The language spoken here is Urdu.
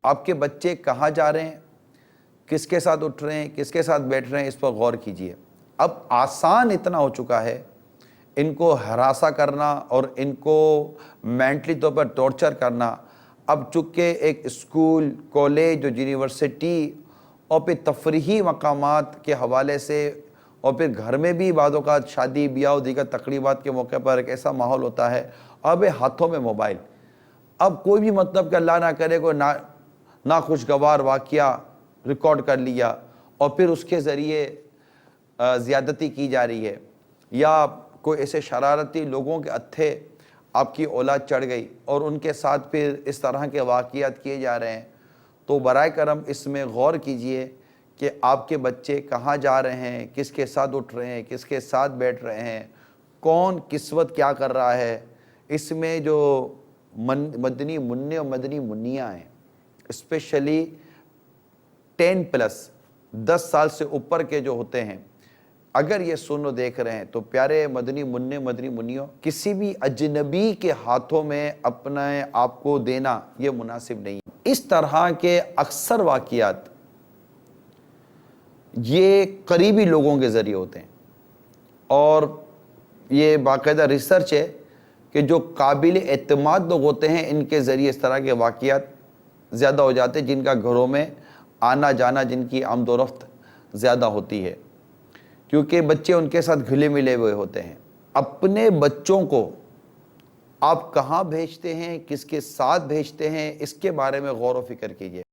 آپ کے بچے کہاں جا رہے ہیں، کس کے ساتھ اٹھ رہے ہیں، کس کے ساتھ بیٹھ رہے ہیں، اس پر غور کیجئے۔ اب آسان اتنا ہو چکا ہے ان کو ہراساں کرنا اور ان کو مینٹلی طور پر ٹارچر کرنا۔ اب چونکہ ایک اسکول، کالج اور یونیورسٹی اور پھر تفریحی مقامات کے حوالے سے اور پھر گھر میں بھی بعض اوقات شادی بیاہ اور دیگر تقریبات کے موقع پر ایک ایسا ماحول ہوتا ہے، اب ہاتھوں میں موبائل۔ اب کوئی بھی مطلب کہ اللہ نہ کرے کوئی ناخوشگوار واقعہ ریکارڈ کر لیا اور پھر اس کے ذریعے زیادتی کی جا رہی ہے، یا کوئی ایسے شرارتی لوگوں کے اتھے آپ کی اولاد چڑھ گئی اور ان کے ساتھ پھر اس طرح کے واقعات کیے جا رہے ہیں، تو برائے کرم اس میں غور کیجئے کہ آپ کے بچے کہاں جا رہے ہیں، کس کے ساتھ اٹھ رہے ہیں، کس کے ساتھ بیٹھ رہے ہیں، کون کس وقت کیا کر رہا ہے۔ اس میں جو مدنی منع اور مدنی منیاں ہیں، اسپیشلی 10 سال سے اوپر کے جو ہوتے ہیں، اگر یہ سن و دیکھ رہے ہیں تو پیارے مدنی منع مدنی منیوں، کسی بھی اجنبی کے ہاتھوں میں اپنے آپ کو دینا یہ مناسب نہیں ہے۔ اس طرح کے اکثر واقعات یہ قریبی لوگوں کے ذریعے ہوتے ہیں، اور یہ باقاعدہ ریسرچ ہے کہ جو قابل اعتماد لوگ ہوتے ہیں ان کے ذریعے اس طرح کے واقعات زیادہ ہو جاتے ہیں، جن کا گھروں میں آنا جانا، جن کی آمد و رفت زیادہ ہوتی ہے، کیونکہ بچے ان کے ساتھ گھلے ملے ہوئے ہوتے ہیں۔ اپنے بچوں کو آپ کہاں بھیجتے ہیں، کس کے ساتھ بھیجتے ہیں، اس کے بارے میں غور و فکر کیجئے۔